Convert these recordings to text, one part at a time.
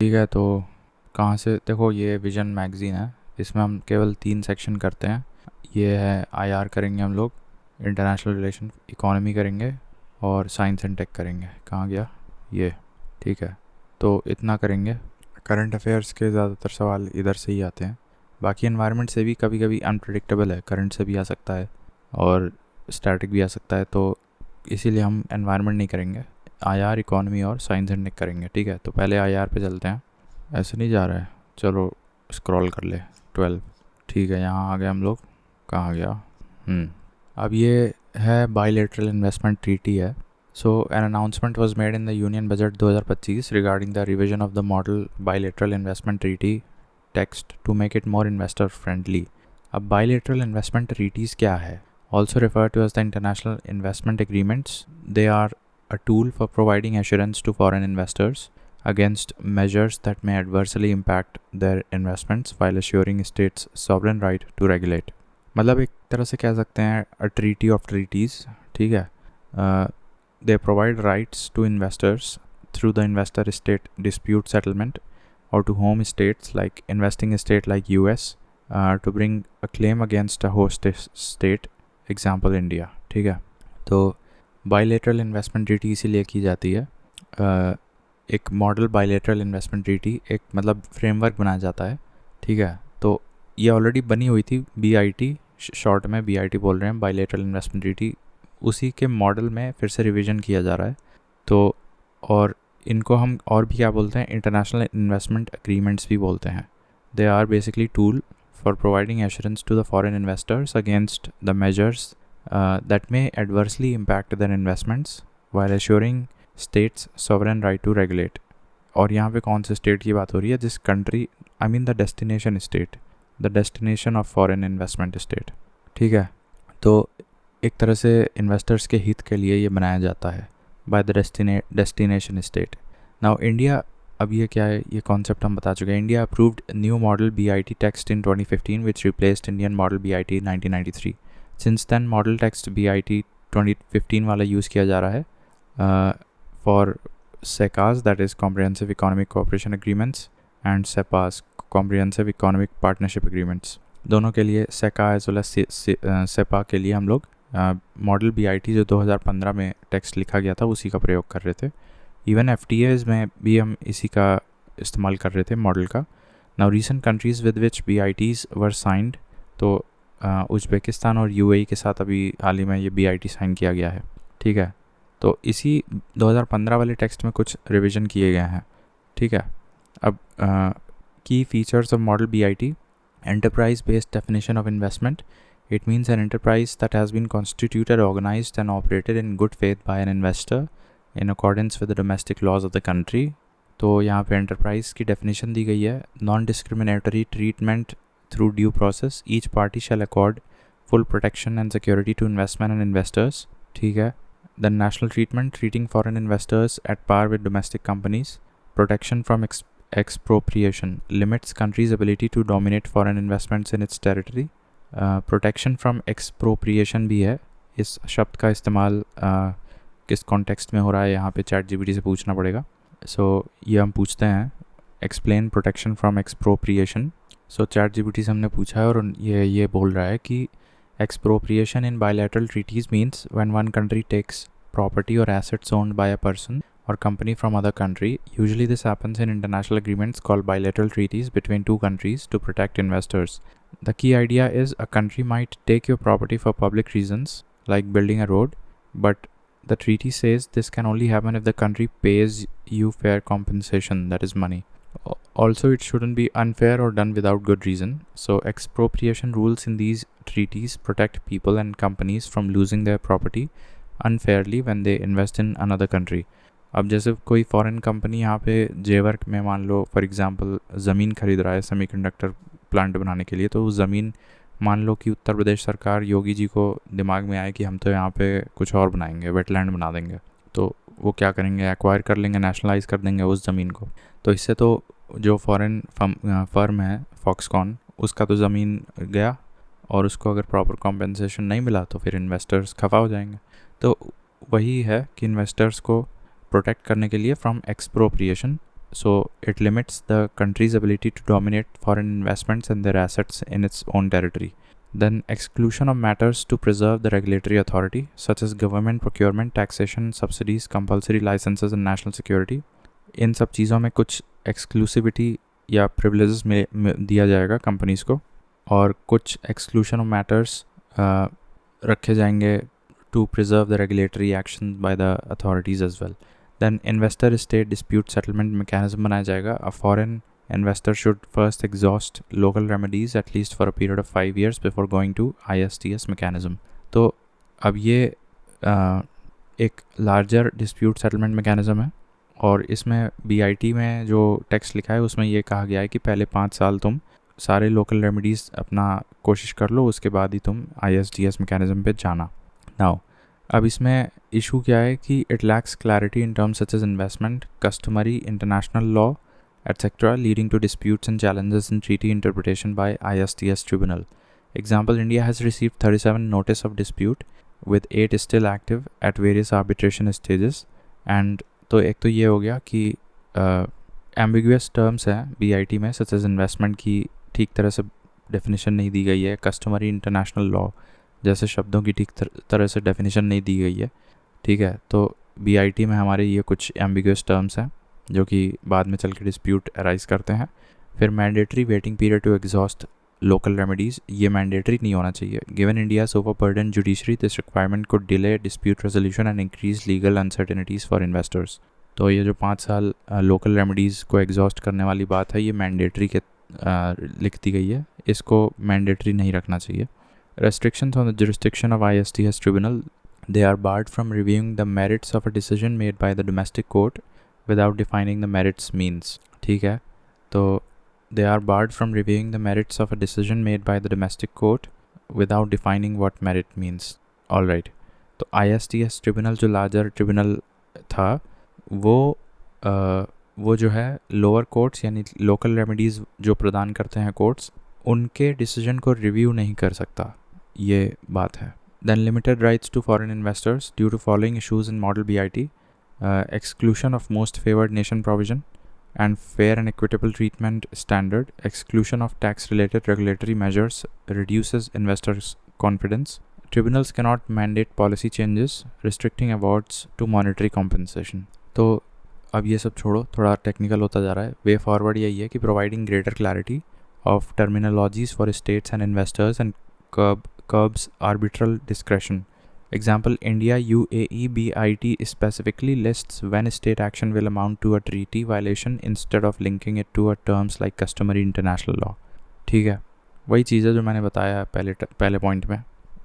ठीक है, तो कहाँ से देखो, ये विजन मैगज़ीन है। इसमें हम केवल 3 सेक्शन करते हैं। ये है आईआर करेंगे हम लोग, इंटरनेशनल रिलेशन, इकोनॉमी करेंगे और साइंस एंड टेक करेंगे। कहाँ गया ये? ठीक है, तो इतना करेंगे। करंट अफेयर्स के ज़्यादातर सवाल इधर से ही आते हैं। बाकी एनवायरनमेंट से भी कभी कभी अनप्रडिक्टेबल है, करंट से भी आ सकता है और स्टैटिक भी आ सकता है, तो इसीलिए हम एनवायरनमेंट नहीं करेंगे। आईआर, इकोनॉमी और साइंस एंड टेक करेंगे। ठीक है, तो पहले आईआर पे चलते हैं। ऐसे नहीं जा रहा है, चलो स्क्रॉल कर ले। 12। ठीक है, यहाँ आ गए हम लोग। कहाँ गया? अब ये है बायलैटरल इन्वेस्टमेंट ट्रीटी है। So an announcement was made in the union budget 2025 regarding the revision of the model bilateral investment treaty text to make it more investor friendly. अब बायलैटरल इन्वेस्टमेंट ट्रीटीज़ क्या है? Also refer to as the international investment agreements. They are a tool for providing assurance to foreign investors against measures that may adversely impact their investments while assuring states' sovereign right to regulate. मतलब एक तरह से कह सकते हैं a treaty of treaties। ठीक है, they provide rights to investors through the investor state dispute settlement or to home states like investing state like US to bring a claim against a host state, example India। ठीक है, तो bilateral investment treaty इसीलिए की जाती है। एक model bilateral investment treaty एक मतलब फ्रेमवर्क बनाया जाता है। ठीक है, तो ये ऑलरेडी बनी हुई थी, BIT, शॉर्ट में BIT बोल रहे हैं, बायलैटरल इन्वेस्टमेंट ट्रीटी। उसी के मॉडल में फिर से रिवीजन किया जा रहा है। तो और इनको हम और भी क्या बोलते हैं? इंटरनेशनल इन्वेस्टमेंट एग्रीमेंट्स भी बोलते हैं। They are basically tool for providing assurance to the foreign investors against the measures that may adversely impact their investments while assuring states sovereign right to regulate। और यहाँ पे कौन से स्टेट की बात हो रही है? जिस country, I mean the destination state, the destination of foreign investment state. ठीक है, तो एक तरह से इन्वेस्टर्स के हित के लिए ये बनाया जाता है by the destination state. Now India, अब ये क्या है? ये कॉन्सेप्ट हम बता चुके हैं। India approved new model BIT text in 2015 which replaced Indian model BIT 1993। Since then model text BIT 2015 वाला यूज़ किया जा रहा है for CECAs, that is comprehensive economic cooperation agreements, and CEPAs, comprehensive economic partnership agreements. दोनों के लिए सेका as well as सेपा के लिए हम लोग मॉडल BIT जो 2015 में टेक्स्ट लिखा गया था उसी का प्रयोग कर रहे थे। इवन FTAs में भी हम इसी का इस्तेमाल कर रहे थे मॉडल का। Now recent countries with which BITs were signed, तो उज़्बेकिस्तान और UAE के साथ अभी हाल ही में ये BIT साइन किया गया है। ठीक है, तो इसी 2015 वाले टेक्स्ट में कुछ रिवीजन किए गए हैं। ठीक है, अब की features of model BIT: enterprise based definition of investment. It means an enterprise that has been constituted, organised and operated in good faith by an investor in accordance with the domestic laws of the country. तो यहाँ पे enterprise की definition दी गई है: non discriminatory treatment through due process, each party shall accord full protection and security to investment and investors। ठीक है, the national treatment, treating foreign investors at par with domestic companies, protection from expropriation, limits country's ability to dominate foreign investments in its territory। protection from expropriation भी है। इस शब्द का इस्तेमाल किस context में हो रहा है यहाँ पे ChatGPT से पूछना पड़ेगा। ये हम पूछते हैं, explain protection from expropriation। ChatGPT से हमने पूछा है और ये बोल रहा है कि expropriation in bilateral treaties means when one country takes property or assets owned by a person or company from other country. Usually this happens in international agreements called bilateral treaties between two countries to protect investors. The key idea is a country might take your property for public reasons like building a road, but the treaty says this can only happen if the country pays you fair compensation, that is money. Also, it shouldn't be unfair or done without good reason. So expropriation rules in these treaties protect people and companies from losing their property unfairly when they invest in another country। अब जैसे कोई foreign company यहाँ पे जेवर में मान लो for example ज़मीन खरीद रहा है सेमीकंडक्टर प्लांट बनाने के लिए, तो उस ज़मीन, मान लो कि उत्तर प्रदेश सरकार, योगी जी को दिमाग में आए कि हम तो यहाँ पे कुछ और बनाएंगे, वेटलैंड बना देंगे, तो वो क्या करेंगे? एक्वायर कर लेंगे, नेशनलाइज कर देंगे उस ज़मीन को। तो इससे तो जो फॉरेन फर्म है फॉक्सकॉन, उसका तो ज़मीन गया, और उसको अगर प्रॉपर कॉम्पेंसेशन नहीं मिला तो फिर इन्वेस्टर्स खफा हो जाएंगे। तो वही है कि इन्वेस्टर्स को प्रोटेक्ट करने के लिए from expropriation so it limits the country's ability to dominate foreign investments and their assets in its own territory. Then exclusion of matters to preserve the regulatory authority, such as government procurement, taxation, subsidies, compulsory licenses and national security. इन सब चीज़ों में कुछ exclusivity या privileges में दिया जाएगा companies को, और कुछ एक्सक्लूशन ऑफ मैटर्स रखे जाएंगे to preserve the regulatory action by the authorities as well. Then investor state dispute settlement mechanism बनाया जाएगा. A foreign investor should first exhaust local remedies at least for a period of 5 years before going to ISTS mechanism. तो अब ये एक larger dispute settlement mechanism है, और इसमें BIT में जो टेक्स्ट लिखा है उसमें ये कहा गया है कि पहले 5 साल तुम सारे लोकल रेमेडीज़ अपना कोशिश कर लो, उसके बाद ही तुम ISDS मैकेनिज्म पे जाना. नाउ अब इसमें इशू क्या है कि it lacks clarity in terms such as investment, customary, international law, etc., leading to disputes and challenges in treaty interpretation by ISTS tribunal. Example, India has received 37 notice of dispute with 8 still active at various arbitration stages. And तो एक तो ये हो गया कि ambiguous terms हैं BIT में, such as investment की ठीक तरह से definition नहीं दी गई है, customary international law जैसे शब्दों की ठीक तरह से definition नहीं दी गई है. ठीक है, तो BIT में हमारे ये कुछ ambiguous terms हैं जो कि बाद में चल के डिस्प्यूट अराइज करते हैं. फिर mandatory waiting period to exhaust local remedies, ये मैंडेटरी नहीं होना चाहिए. Given India's overburden judiciary, this requirement को delay dispute resolution and increase legal uncertainties for investors. तो ये जो 5 साल लोकल रेमेडीज़ को एग्जॉस्ट करने वाली बात है, ये मैंडेटरी के लिख दी गई है, इसको मैंडेटरी नहीं रखना चाहिए. Restrictions on the jurisdiction of ISTS tribunal, they are barred from reviewing the merits of a decision made by the domestic court without defining the merits means. ठीक है, तो they are barred from reviewing the merits of a decision made by the domestic court without defining what merit means. All right, तो ISTS tribunal जो larger tribunal था वो जो है lower courts यानी लोकल रेमेडीज़ जो प्रदान करते हैं कोर्ट्स, उनके डिसीजन को रिव्यू नहीं कर सकता, ये बात है. Then limited rights to foreign investors due to following issues in model BIT. Exclusion of most favored nation provision and fair and equitable treatment standard, exclusion of tax related regulatory measures reduces investors' confidence. Tribunals cannot mandate policy changes restricting awards to monetary compensation. तो अब ये सब छोड़ो, थोड़ा technical होता जा रहा है. वे फॉरवर्ड यही है कि providing greater clarity of terminologies for states and investors and curbs arbitral discretion. Example, India UAE BIT specifically lists when state action will amount to a treaty violation instead of linking it to a terms like customary international law. ठीक है, वही चीज़ है जो मैंने बताया पहले point में.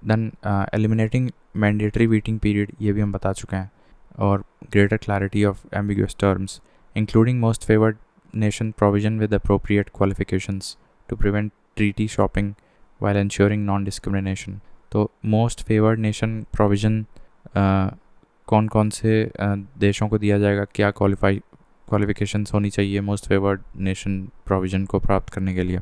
Then eliminating mandatory waiting period, ये भी हम बता चुके हैं, और greater clarity of ambiguous terms, including most favoured nation provision with appropriate qualifications to prevent treaty shopping while ensuring non-discrimination. तो मोस्ट फेवर्ड नेशन प्रोविज़न कौन कौन से देशों को दिया जाएगा, क्या क्वालिफिकेशंस होनी चाहिए मोस्ट फेवर्ड नेशन प्रोविज़न को प्राप्त करने के लिए,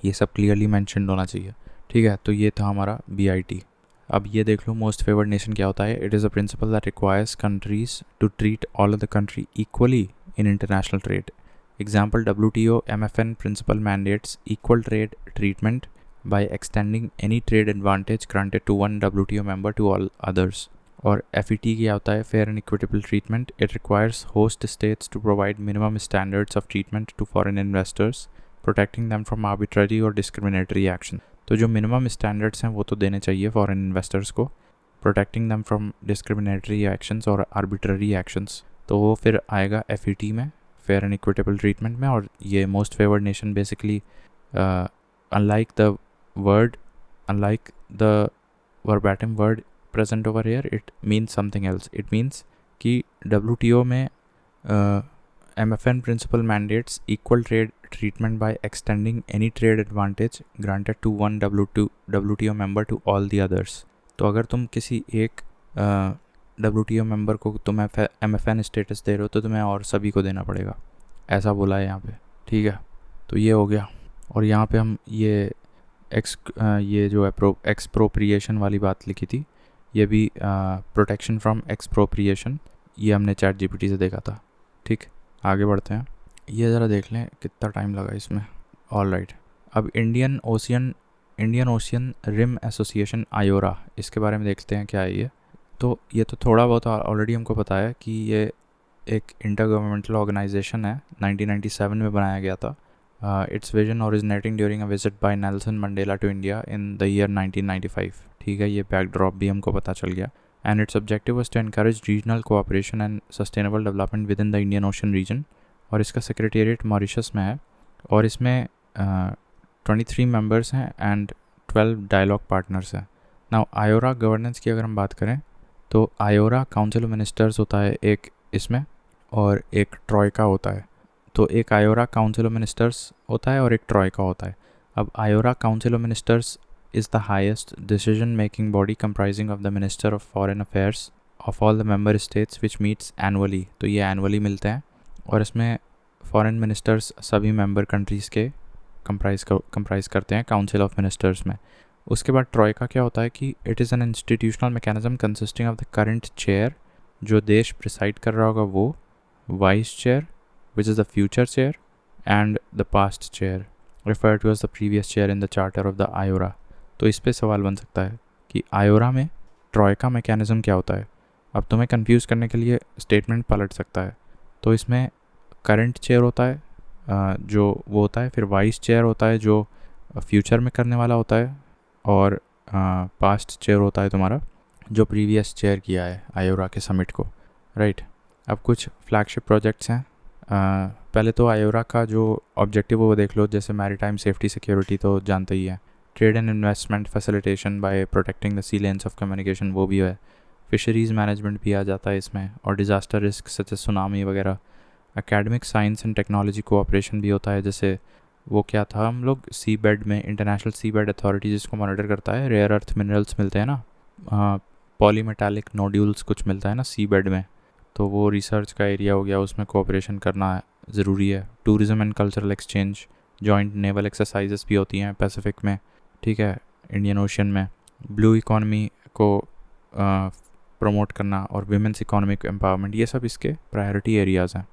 ये सब क्लियरली मैंशनड होना चाहिए. ठीक है, तो ये था हमारा BIT. अब ये देख लो मोस्ट फेवर्ड नेशन क्या होता है. It is a principle that requires countries to treat all of the country equally in international trade. Example, WTO MFN principle mandates equal trade treatment by extending any trade advantage granted to one WTO member to all others. और FET क्या होता है, fair and equitable treatment. It requires host states to provide minimum standards of treatment to foreign investors, protecting them from arbitrary or discriminatory action. तो जो minimum standards हैं वो तो देने चाहिए foreign investors को, protecting them from discriminatory actions और arbitrary actions. तो वो फिर आएगा FET में, fair and equitable treatment में. और ये most favored nation basically unlike the verbatim word present over here, it means something else. It means कि WTO में MFN principle mandates equal trade treatment by extending any trade advantage granted to one WTO member to all the others. तो अगर तुम किसी एक WTO member को तुम MFN status दे रहे हो तो तुम्हें और सभी को देना पड़ेगा, ऐसा बोला है यहाँ पे. ठीक है, तो ये हो गया. और यहाँ पे हम ये जो एक्सप्रोप्रिएशन वाली बात लिखी थी, ये भी प्रोटेक्शन फ्रॉम एक्सप्रोप्रिएशन, ये हमने ChatGPT से देखा था. ठीक, आगे बढ़ते हैं. ये ज़रा देख लें कितना टाइम लगा इसमें। ऑल राइट, अब इंडियन ओशियन रिम एसोसिएशन आयोरा, इसके बारे में देखते हैं क्या है ये। तो ये तो थोड़ा बहुत ऑलरेडी हमको पता है कि ये एक इंटर गवर्नमेंटल ऑर्गेनाइजेशन है, 1997 में बनाया गया था। Its vision originating during a visit by Nelson Mandela to India in the year 1995। ठीक है, ये बैकड्रॉप भी हमको पता चल गया। And its objective was to encourage regional cooperation and sustainable development within the Indian ocean region. और इसका सेक्रेटेरिएट मॉरिशस में है। और इसमें 23 मेंबर्स हैं एंड 12 डायलॉग पार्टनर्स हैं। नाउ आयोरा गवर्नेंस की अगर हम बात करें तो आयोरा काउंसिल ऑफ मिनिस्टर्स होता है एक इसमें, और एक ट्रॉयका होता है। तो एक आयोरा काउंसिल ऑफ मिनिस्टर्स होता है और एक ट्रॉयका होता है। अब IORA council of ministers is the highest decision making body comprising of the minister of foreign affairs of all the member states which meets annually. तो ये एनुअली मिलते हैं और इसमें फॉरेन मिनिस्टर्स सभी मेंबर कंट्रीज़ के कंप्राइज करते हैं काउंसिल ऑफ मिनिस्टर्स में। उसके बाद ट्रॉयका क्या होता है कि it is an institutional mechanism consisting of the current chair, जो देश प्रिसाइड कर रहा होगा वो, vice chair which is the future chair, and the past chair refer to as the previous chair in the charter of the IORA. तो इस पे सवाल बन सकता है कि आयोरा में ट्रॉयका मैकेनिज्म क्या होता है। अब तुम्हें कंफ्यूज करने के लिए स्टेटमेंट पलट सकता है। तो इसमें करंट चेयर होता है जो वो होता है, फिर वाइस चेयर होता है जो फ्यूचर में करने वाला होता है, और पास्ट चेयर होता है तुम्हारा जो प्रीवियस चेयर किया है आयोरा के समिट को, राइट। अब कुछ फ्लैगशिप प्रोजेक्ट्स हैं। पहले तो आयोरा का जो ऑब्जेक्टिव वो देख लो, जैसे मैरीटाइम सेफ्टी सिक्योरिटी तो जानते ही है, trade and investment facilitation by protecting the sea lanes of communication वो भी है, फिशरीज़ मैनेजमेंट भी आ जाता है इसमें, और disaster risk such as tsunami वगैरह। Academic science and technology cooperation भी होता है, जैसे वो क्या था, हम लोग सी बेड में इंटरनेशनल सी बेड अथॉरिटी जिसको मॉनिटर करता है, रेयर अर्थ मिनरल्स मिलते हैं ना, पॉलीमेटालिक नोड्यूल्स कुछ मिलता है ना सी बेड में, तो वो रिसर्च का एरिया हो गया, उसमें कोऑपरेशन करना ज़रूरी है। Tourism and cultural exchange, joint naval exercises भी होती हैं पैसिफिक में, ठीक है, इंडियन ओशन में। ब्लू इकॉनमी को प्रमोट करना और विमेंस इकोनॉमिक एम्पावरमेंट, ये सब इसके प्रायोरिटी एरियाज़ हैं।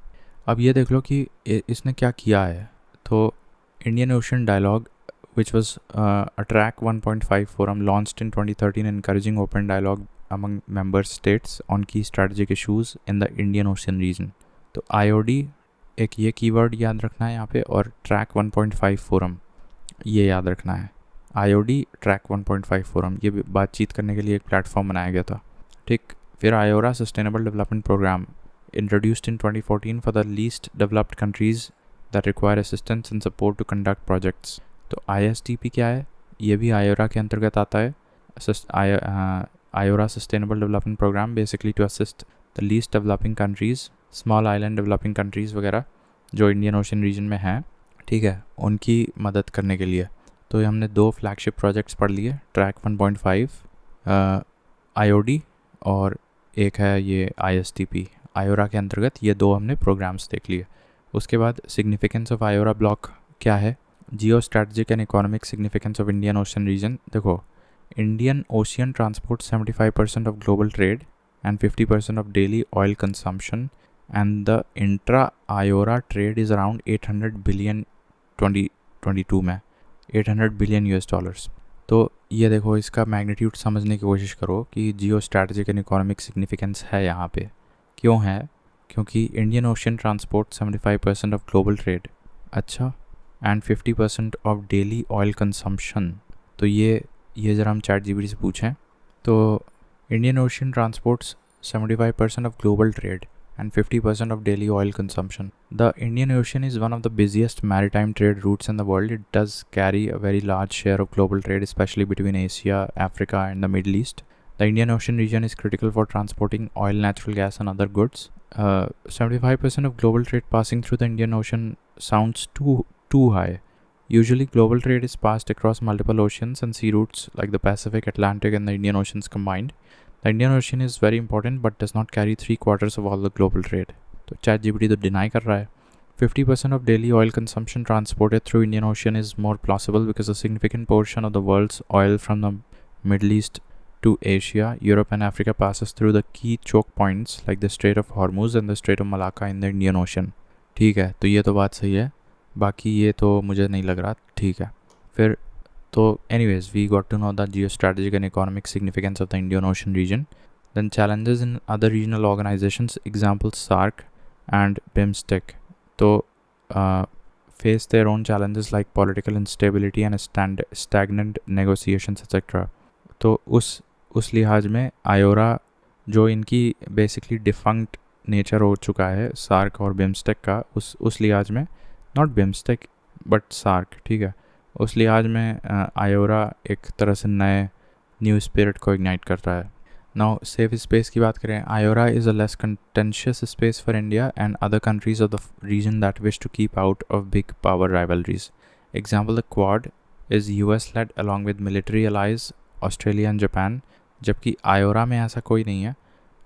अब ये देख लो कि इसने क्या किया है। तो Indian Ocean Dialogue which was a track 1.5 forum launched in 2013 encouraging open dialogue among member states on key strategic issues in the Indian Ocean region। तो IOD एक ये कीवर्ड याद रखना है यहाँ पे, और ट्रैक 1.5 फोरम ये याद रखना है। IOD ट्रैक 1.5 फोरम ये बातचीत करने के लिए एक प्लेटफॉर्म बनाया गया था, ठीक। फिर IORA sustainable development programme introduced in 2014 for the least developed countries that require assistance and support to conduct projects। तो ISDP क्या है, ये भी आयोरा के अंतर्गत आता है। IORA sustainable development programme basically to assist the least developing countries, small island developing countries वगैरह जो इंडियन ओशन रीजन में हैं, ठीक है, उनकी मदद करने के लिए। तो हमने 2 फ्लैगशिप प्रोजेक्ट्स पढ़ लिए, ट्रैक 1.5 IOD और एक है ये ISDP। आयोरा के अंतर्गत ये 2 हमने प्रोग्राम्स देख लिए। उसके बाद सिग्निफिकेंस ऑफ आयोरा ब्लॉक क्या है, geo strategic and economic significance of Indian ocean region. देखो, Indian ocean transport 75% of global trade and 50% of daily oil consumption, and the intra IORA trade is around 800 billion 2022 में, 800 billion US dollars. तो ये देखो, इसका magnitude समझने की कोशिश करो कि geo strategic and economic significance है यहाँ पे। क्यों है? क्योंकि Indian ocean transport 75% of global trade, अच्छा, and 50% of daily oil consumption. तो ये ज़रा हम ChatGPT से पूछें तो Indian ocean transports 75% of global trade and 50% of daily oil consumption. The Indian Ocean is one of the busiest maritime trade routes in the world. It does carry a very large share of global trade, especially between Asia, Africa and the Middle East. The Indian Ocean region is critical for transporting oil, natural gas and other goods. 75% of global trade passing through the Indian Ocean sounds too high. Usually global trade is passed across multiple oceans and sea routes like the Pacific, Atlantic and the Indian Oceans combined. The Indian Ocean is very important but does not carry 3/4 of all the global trade. तो ChatGPT तो deny कर रहा है। 50% of daily oil consumption transported through Indian Ocean is more plausible because a significant portion of the world's oil from the Middle East to Asia, Europe and Africa passes through the key choke points like the Strait of Hormuz and the Strait of Malacca in the Indian Ocean. ठीक है, तो ये तो बात सही है, बाकी ये तो मुझे नहीं लग रहा ठीक है। फिर तो anyways we got to know the geostrategic and economic significance of the Indian Ocean region. Then challenges in other regional organizations, examples SARC and BIMSTEC, तो face their own challenges like political instability and stagnant negotiations etc. तो उस लिहाज में आयोरा जो इनकी basically defunct nature हो चुका है सार्क और बिम्स्टेक का, उस लिहाज में, नॉट बिम्स्टेक बट सार्क, ठीक है, उस लिहाज में आयोरा एक तरह से न्यू स्पिरिट को इग्नाइट कर रहा है। नाउ सेफ स्पेस की बात करें, IORA is a less contentious space for India and other countries of the region that wish to keep out of big power rivalries. Example the quad is US led along with military allies Australia and Japan, जबकि IORA में ऐसा कोई नहीं है।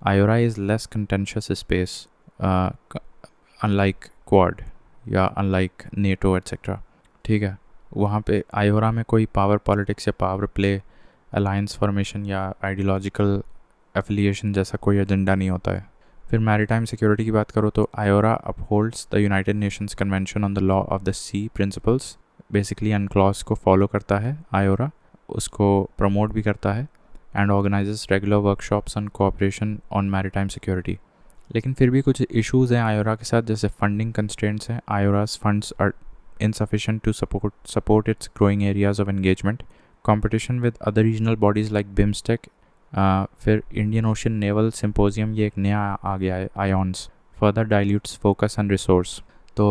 IORA is less contentious space unlike quad या unlike NATO etcetera, ठीक है। वहाँ पे आयोरा में कोई पावर पॉलिटिक्स या पावर प्ले, अलायंस फॉर्मेशन या आइडियोलॉजिकल एफिलिएशन जैसा कोई एजेंडा नहीं होता है। फिर मैरीटाइम सिक्योरिटी की बात करो तो IORA upholds the United Nations convention on the law of the sea principles, basically UNCLOS को फॉलो करता है आयोरा, उसको प्रमोट भी करता है, and organises regular workshops on cooperation on maritime security. लेकिन फिर भी कुछ इश्यूज़ हैं आयोरा के साथ, जैसे फंडिंग कंस्ट्रेंट्स हैं, IORA's funds are insufficient to support its growing areas of engagement, competition with other regional bodies like BIMSTEC, फिर इंडियन ओशन नेवल सिम्पोजियम, ये एक नया आ गया है, IONS, further dilutes focus and resource. तो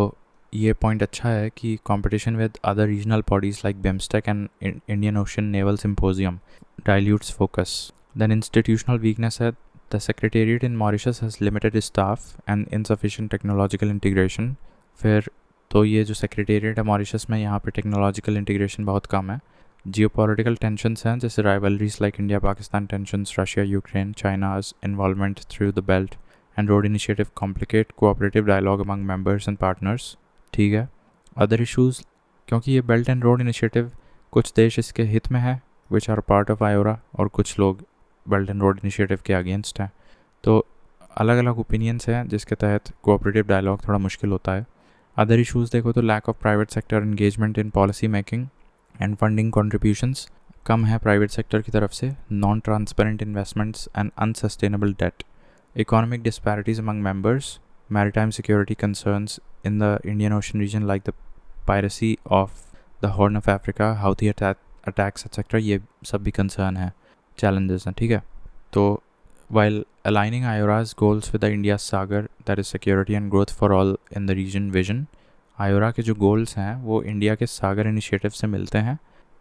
ये पॉइंट अच्छा है कि competition with other regional bodies like BIMSTEC and Indian Ocean Naval Symposium dilutes focus. Then institutional weakness है, the secretariat in Mauritius has limited staff and insufficient technological integration. फिर तो ये जो सेक्रेटेरिएट है मॉरिशस में, यहाँ पे टेक्नोलॉजिकल इंटीग्रेशन बहुत कम है। जियोपॉलिटिकल टेंशन्स हैं, जैसे rivalries like India Pakistan tensions, Russia Ukraine, China's involvement through the belt and road initiative complicate cooperative dialogue among members and partners, ठीक है। अदर इशूज़, क्योंकि ये बेल्ट एंड रोड इनिशिएटिव कुछ देश इसके हित में है विच आर पार्ट ऑफ आयोरा, और कुछ लोग बेल्ट एंड रोड इनिशिएटिव के अगेंस्ट हैं, तो अलग अलग ओपिनियंस हैं जिसके तहत कोऑपरेटिव डायलॉग थोड़ा मुश्किल होता है। अदर इश्यूज़ देखो तो lack of private sector engagement in policy making and funding contributions, कम है प्राइवेट सेक्टर की तरफ से, non transparent investments and unsustainable debt, economic disparities among members, maritime security concerns in the Indian ocean region like the piracy of the horn of Africa, Houthi attacks etcetera, ये सब भी concern है, challenges हैं, ठीक है। तो while aligning Iora's goals with the India's Sagar, that is security and growth for all in the region vision, आयोरा के जो गोल्स हैं वो इंडिया के सागर इनिशिएटिव से मिलते हैं।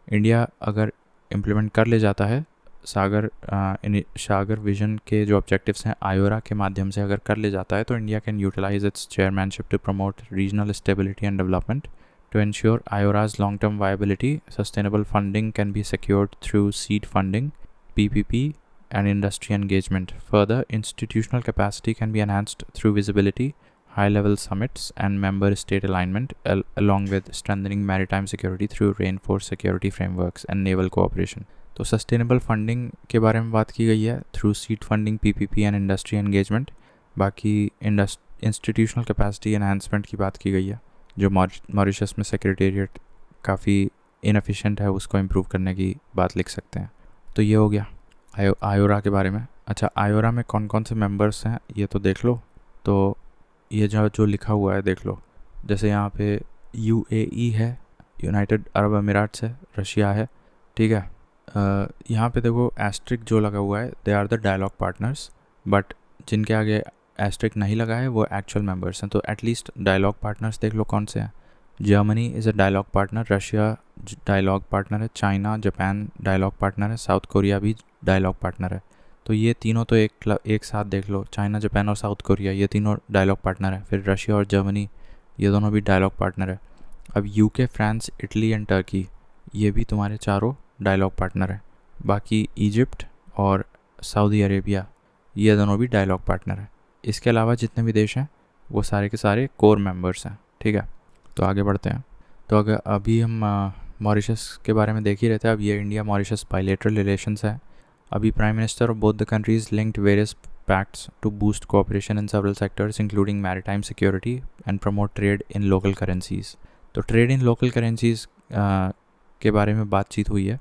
इंडिया अगर इम्प्लीमेंट कर ले जाता है सागर विजन के जो ऑब्जेक्टिव्स हैं आयोरा के माध्यम से अगर कर ले जाता है, तो India can utilise its chairmanship to promote regional stability and development, to ensure Iora's long-term viability. Sustainable funding can be secured through seed funding, PPP, and industry engagement. Further, institutional capacity can be enhanced through visibility, high-level summits, and member state alignment, along with strengthening maritime security through reinforced security frameworks and naval cooperation. तो sustainable funding के बारे में बात की गई है through seed funding, PPP and industry engagement. बाकी institutional capacity enhancement की बात की गई है, जो मॉरिशस में सेक्रेटेरिएट काफ़ी इनएफिशिएंट है, उसको इम्प्रूव करने की बात लिख सकते हैं। तो ये हो गया आयोरा के बारे में। अच्छा, आयोरा में कौन कौन से मेंबर्स हैं ये तो देख लो। तो ये जो लिखा हुआ है देख लो, जैसे यहाँ पे UAE है, यूनाइटेड अरब अमीराट्स है, रशिया है, ठीक है। यहाँ पे देखो एस्ट्रिक जो लगा हुआ है, they are the dialogue partners, but जिनके आगे एस्ट्रिक नहीं लगा है वो एक्चुअल मेंबर्स हैं। तो एटलीस्ट डायलॉग पार्टनर्स देख लो कौन से हैं। Germany is a dialogue partner, Russia dialogue partner है, चाइना जापान डायलॉग पार्टनर है, साउथ कोरिया भी डायलॉग पार्टनर है। तो ये तीनों तो एक साथ देख लो, चाइना जापान और साउथ कोरिया ये तीनों डायलॉग पार्टनर है। फिर रशिया और जर्मनी ये दोनों भी डायलॉग पार्टनर है। अब UK, France, Italy and Turkey ये भी तुम्हारे चारों डायलॉग पार्टनर है। बाकी इजिप्ट और सऊदी अरेबिया ये दोनों भी डायलॉग पार्टनर है। इसके अलावा जितने भी देश हैं वो सारे के सारे कोर मेंबर्स हैं, ठीक है। तो आगे बढ़ते हैं। तो अगर अभी हम मॉरिशस के बारे में देख ही रहते हैं, अब ये इंडिया मॉरिशस बायलैटरल रिलेशंस है। अभी prime minister of both the countries linked various pacts to boost cooperation in several sectors, including maritime security and promote trade in local currencies. तो trade in local currencies के बारे में बातचीत हुई है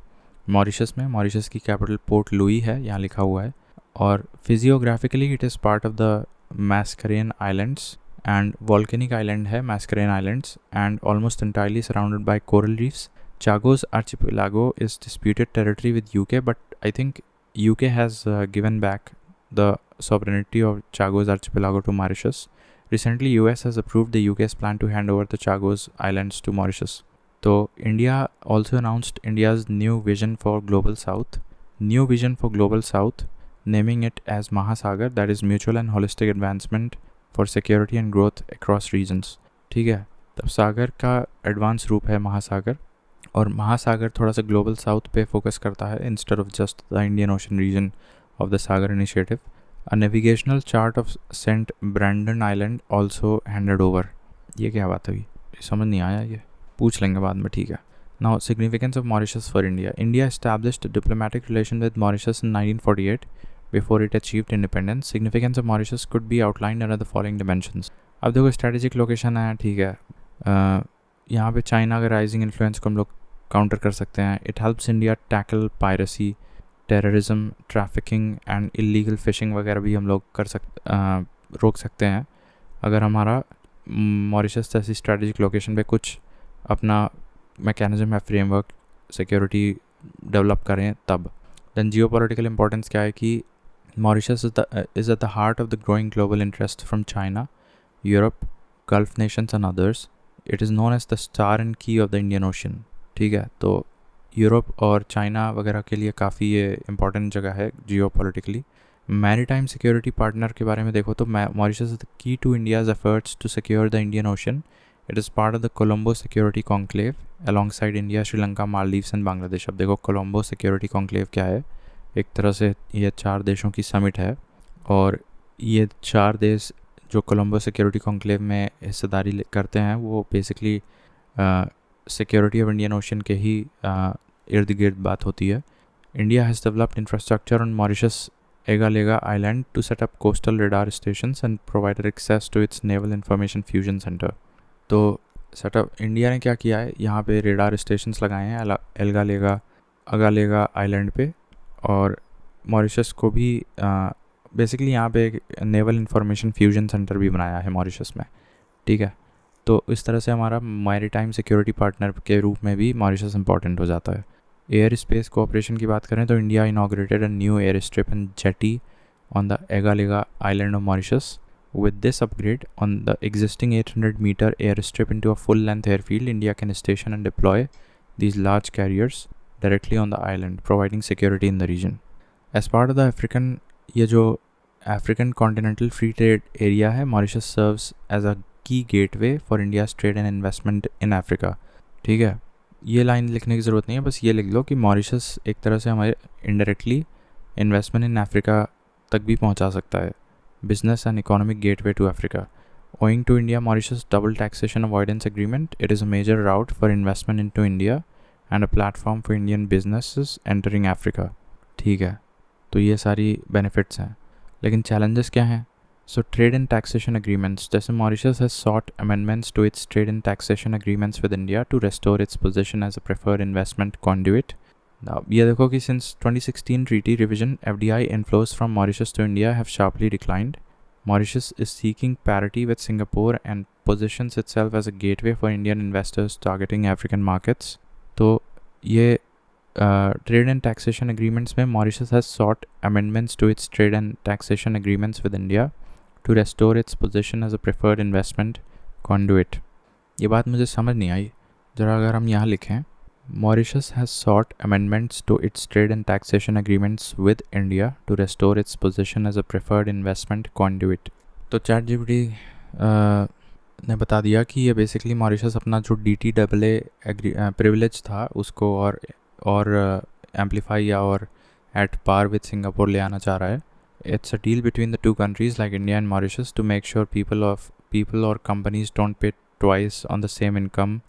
Mauritius में. मॉरिशस की कैपिटल पोर्ट लुई है, यहाँ लिखा हुआ है. और physiographically it is part of the Mascarene islands and volcanic island है Mascarene islands and almost entirely surrounded by coral reefs. Chagos archipelago is disputed territory with UK, but I think UK has given back the sovereignty of Chagos archipelago to Mauritius. Recently, US has approved the UK's plan to hand over the Chagos Islands to Mauritius. So, India also announced India's new vision for Global South, naming it as Mahasagar, that is mutual and holistic advancement for security and growth across regions. ठीक है, तब सागर का advance रूप है महासागर, और महासागर थोड़ा सा ग्लोबल साउथ पे फोकस करता है instead of just the Indian ocean region of the SAGAR initiative. A navigational chart of Saint Brandon island also handed over. ये क्या बात हुई, समझ नहीं आया, ये पूछ लेंगे बाद में, ठीक है. Now significance of Mauritius for India. India established diplomatic relation with Mauritius in 1948 before it achieved independence. Significance of Mauritius could be outlined under the following dimensions. अब देखो स्ट्रेटेजिक लोकेशन है, ठीक है. यहाँ पे चाइना का राइजिंग इन्फ्लुएंस को हम लोग काउंटर कर सकते हैं. It helps India tackle piracy, terrorism, trafficking and illegal fishing वगैरह भी हम लोग रोक सकते हैं अगर हमारा मॉरिशस जैसी स्ट्रेटेजिक लोकेशन पे कुछ अपना मैकेनिज्म या फ्रेमवर्क सिक्योरिटी डेवलप करें तब. देन जियोपॉलिटिकल इंपॉर्टेंस क्या है कि Mauritius is at the heart of the growing global interest from China, Europe, Gulf nations and others. It is known as the star and key of the Indian Ocean. ठीक है, तो Europe और China वगैरह के लिए काफ़ी ये important जगह है जियोपॉलिटिकली. मैरीटाइम सिक्योरिटी पार्टनर के बारे में देखो तो Mauritius is the key to India's efforts to secure the Indian Ocean. It is part of the Colombo Security Conclave alongside India, Sri Lanka, Maldives and Bangladesh. अब देखो Colombo Security Conclave क्या है, एक तरह से ये 4 देशों की समिट है, और ये 4 देश जो कोलंबो सिक्योरिटी कॉन्क्लेव में हिस्सेदारी करते हैं वो basically security of Indian ocean के ही इर्द गिर्द बात होती है. India has developed infrastructure on Mauritius Agalega island to set up coastal radar stations and provided access to its naval information fusion centre. तो सेटअप इंडिया ने क्या किया है, यहाँ पे रेडार स्टेशंस लगाए हैं एल्गालेगा अगालेगा आइलैंड पे, और मॉरिशस को भी बेसिकली यहाँ पे एक नेवल इंफॉर्मेशन फ्यूजन सेंटर भी बनाया है मॉरिशस में. ठीक है, तो इस तरह से हमारा मैरीटाइम सिक्योरिटी पार्टनर के रूप में भी मॉरिशस इंपॉर्टेंट हो जाता है. एयर स्पेस कोऑपरेशन की बात करें तो India inaugurated a new airstrip and jetty on the Agalega island of Mauritius. With this upgrade on the existing 800-meter airstrip into a full-length airfield, India can station and deploy these large carriers directly on the island, providing security in the region. As part of the ये जो African Continental Free Trade Area है, Mauritius serves as a key gateway for India's trade and investment in Africa. ठीक है, ये line लिखने की ज़रूरत नहीं है, बस ये लिख लो कि मॉरिशस एक तरह से हमारे इनडायरेक्टली इन्वेस्टमेंट इन अफ्रीका तक भी पहुंचा सकता है. Business and economic gateway to Africa. Owing to India-Mauritius double taxation avoidance agreement, it is a major route for investment into India and a platform for Indian businesses entering Africa. ठीक है, तो ये सारी benefits हैं, लेकिन challenges क्या हैं? So trade and taxation agreements. जैसे Mauritius has sought amendments to its trade and taxation agreements with India to restore its position as a preferred investment conduit. ये देखो कि since 2016 treaty revision, FDI inflows from Mauritius to India have sharply declined. Mauritius is seeking parity with Singapore and positions itself as a gateway for Indian investors targeting African markets. तो ये trade and taxation agreements में Mauritius has sought amendments to its trade and taxation agreements with India to restore its position as a preferred investment conduit. ये बात मुझे समझ नहीं आई, ज़रा अगर हम यहाँ लिखें, Mauritius has sought amendments to its trade and taxation agreements with India to restore its position as a preferred investment conduit. तो ChatGPT ने बता दिया कि ये बेसिकली मॉरिशस अपना जो DTAA प्रिविलेज था उसको और एम्पलीफाई या और एट पार विद सिंगापुर ले आना चाह रहा है. It's a deal between the two countries like India and Mauritius to make sure people or companies don't pay twice on the same income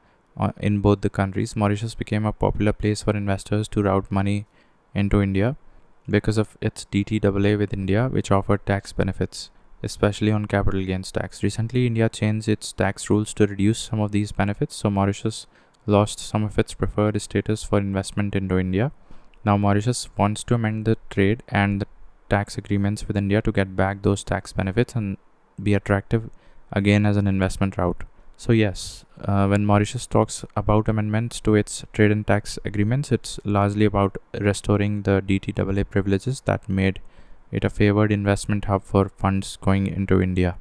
in both the countries. Mauritius became a popular place for investors to route money into India. because of its DTAA with India, which offered tax benefits, especially on capital gains tax. Recently, India changed its tax rules to reduce some of these benefits, so Mauritius lost some of its preferred status for investment into India. Now, Mauritius wants to amend the trade and the tax agreements with India to get back those tax benefits and be attractive again as an investment route. So yes, when Mauritius talks about amendments to its trade and tax agreements, it's largely about restoring the DTAA privileges that made it a favored investment hub for funds going into India.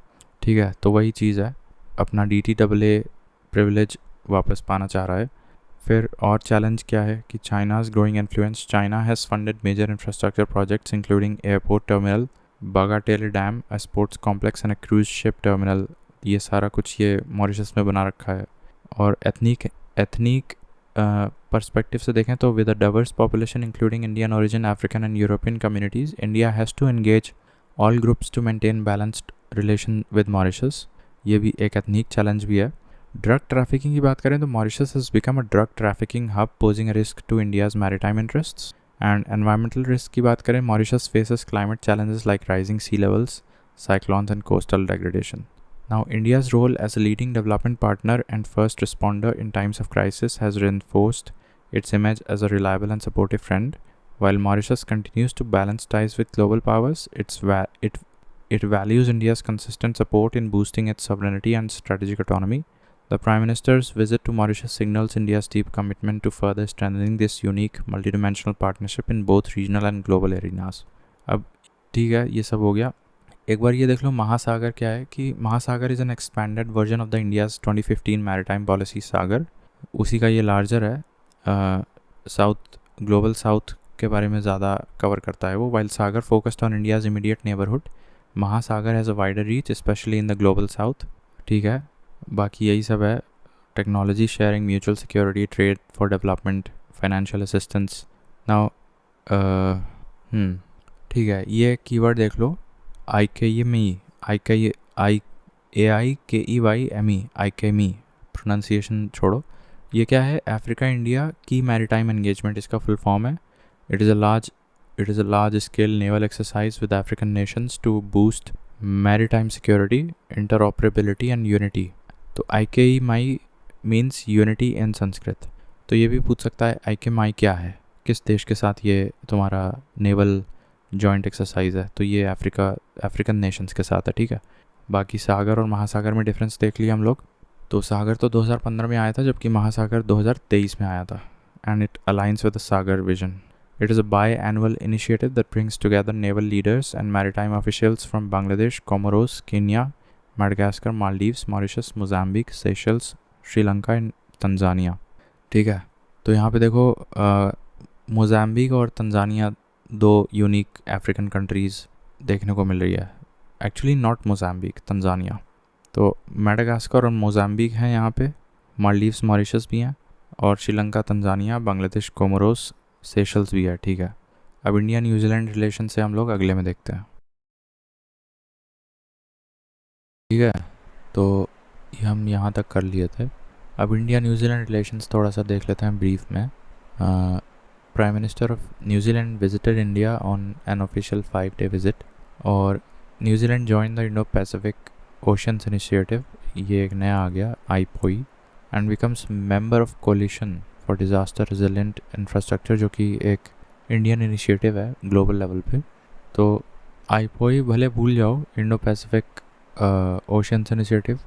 ठीक है, तो वही चीज़ है, अपना DTAA privilege वापस पाना चाह रहा है. फिर और चैलेंज क्या है कि China's growing influence. China has funded major infrastructure projects including airport terminal, Bagatelle dam, a sports complex and a cruise ship terminal. ये सारा कुछ ये मॉरिशस में बना रखा है. और एथनिक पर्सपेक्टिव से देखें तो with a diverse population including Indian origin, African and European communities, India has to engage all groups to maintain balanced relation with Mauritius. ये भी एक एथनिक चैलेंज भी है. ड्रग ट्रैफिकिंग की बात करें तो Mauritius has become a drug trafficking hub posing a risk to India's maritime interests. And environmental risk की बात करें, Mauritius faces climate challenges like rising sea levels, cyclones and coastal degradation. Now, India's role as a leading development partner and first responder in times of crisis has reinforced its image as a reliable and supportive friend. While Mauritius continues to balance ties with global powers, it values India's consistent support in boosting its sovereignty and strategic autonomy. The Prime Minister's visit to Mauritius signals India's deep commitment to further strengthening this unique multidimensional partnership in both regional and global arenas. अब ठीक है, ये सब हो गया. एक बार ये देख लो महासागर क्या है, कि Mahasagar is an expanded version of the India's 2015 maritime policy Sagar. उसी का ये लार्जर है. साउथ, ग्लोबल साउथ के बारे में ज़्यादा कवर करता है वो. While Sagar focused on India's immediate neighbourhood, Mahasagar has a wider reach specially in the global south. ठीक है, बाकी यही सब है. Technology sharing, mutual security, trade for development, financial assistance. Now ठीक है, ये कीवर्ड देख लो, IKME, IKEYME, प्रोनाउंसिएशन छोड़ो. ये क्या है? अफ्रीका इंडिया की मैरीटाइम एंगेजमेंट इसका फुल फॉर्म है. It is a large scale naval exercise with African nations to boost maritime security, interoperability and unity. तो IKME means unity in Sanskrit. तो ये भी पूछ सकता है IKME क्या है, किस देश के साथ ये तुम्हारा नेवल जॉइंट एक्सरसाइज है. तो ये अफ्रीकन नेशंस के साथ है. ठीक है, बाकी सागर और महासागर में डिफरेंस देख लिया हम लोग. तो सागर तो 2015 में आया था, जबकि महासागर 2023 में आया था. And it aligns with the Sagar vision. It is a by-annual initiative that brings together naval leaders and maritime officials from Bangladesh, Comoros, Kenya, Madagascar, Maldives, Mauritius, Mozambique, Seychelles, Sri Lanka and Tanzania. ठीक है, तो यहाँ पे देखो मोजाम्बिक और तंजानिया दो unique African countries देखने को मिल रही है. Actually not Mozambique, Tanzania. तो माडागास्कर और मोजाम्बिक हैं यहाँ पे, मालदीव्स, मॉरिशस भी हैं, और Sri Lanka, Tanzania, Bangladesh, Comoros, Seychelles भी है. ठीक है, अब इंडिया न्यूजीलैंड रिलेशन से हम लोग अगले में देखते हैं. ठीक है, तो ये हम यहाँ तक कर लिए थे. अब इंडिया न्यूजीलैंड रिलेशंस थोड़ा सा देख लेते हैं ब्रीफ में. Prime Minister of New Zealand visited India on an official 5-day visit, और New Zealand joined the Indo-Pacific Oceans Initiative, ये एक नया आ गया, IPOI, and becomes member of Coalition for Disaster Resilient Infrastructure, जो कि एक इंडियन इनिशिएटिव है ग्लोबल लेवल पे. तो IPOI भले भूल जाओ, Indo-Pacific Oceans Initiative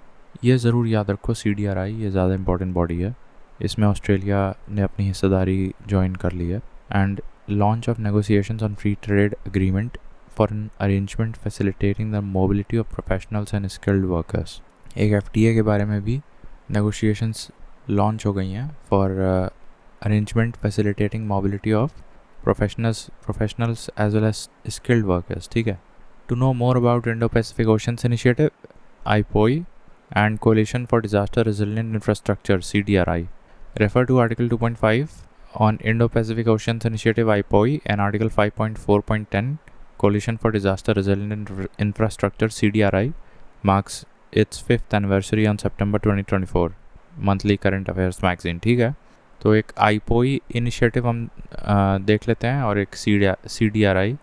ये ज़रूर याद रखो. CDRI ये ज़्यादा इंपॉर्टेंट बॉडी है. इसमें ऑस्ट्रेलिया ने अपनी हिस्सेदारी ज्वाइन कर ली है. And launch of negotiations on free trade agreement for an arrangement facilitating the mobility of professionals and skilled workers. एक FTA के बारे में भी नेगोशिएशंस लॉन्च हो गई हैं for arrangement facilitating mobility of professionals as well as skilled workers. ठीक है, to know more about Indo Pacific oceans initiative, IPOI, and Coalition for Disaster Resilient Infrastructure, CDRI, refer to Article 2.5 on Indo-Pacific Oceans Initiative IPOI and Article 5.4.10 Coalition for Disaster Resilient Infrastructure, CDRI, marks its 5th anniversary on September 2024. Monthly Current Affairs magazine. ठीक है, तो एक आईपोई initiative हम देख लेते हैं, और एक CDRI।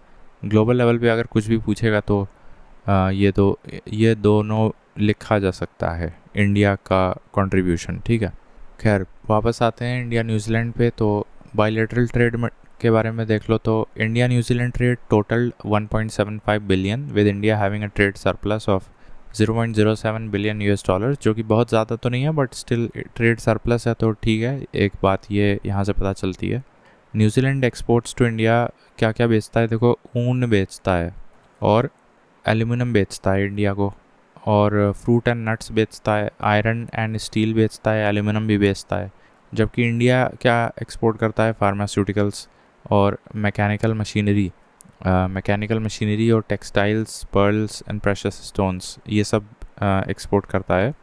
ग्लोबल लेवल पे अगर कुछ भी पूछेगा तो ये दोनों लिखा जा सकता है, इंडिया का कंट्रीब्यूशन। ठीक है, खैर वापस आते हैं इंडिया न्यूजीलैंड पे। तो बायलैटरल ट्रेड के बारे में देख लो तो India New Zealand trade total 1.75 billion, with India having a trade surplus of 0.07 billion US dollar, जो कि बहुत ज़्यादा तो नहीं है बट स्टिल ट्रेड सरप्लस है तो ठीक है। एक बात ये यहाँ से पता चलती है, न्यूजीलैंड एक्सपोर्ट्स टू इंडिया क्या क्या बेचता है। देखो, ऊन बेचता है और एल्यूमिनियम बेचता है इंडिया को, और फ्रूट एंड नट्स बेचता है, आयरन एंड स्टील बेचता है, एल्यूमिनियम भी बेचता है। जबकि इंडिया क्या एक्सपोर्ट करता है, फार्मास्यूटिकल्स और मैकेनिकल मशीनरी और textiles, pearls and precious stones, ये सब एक्सपोर्ट करता है।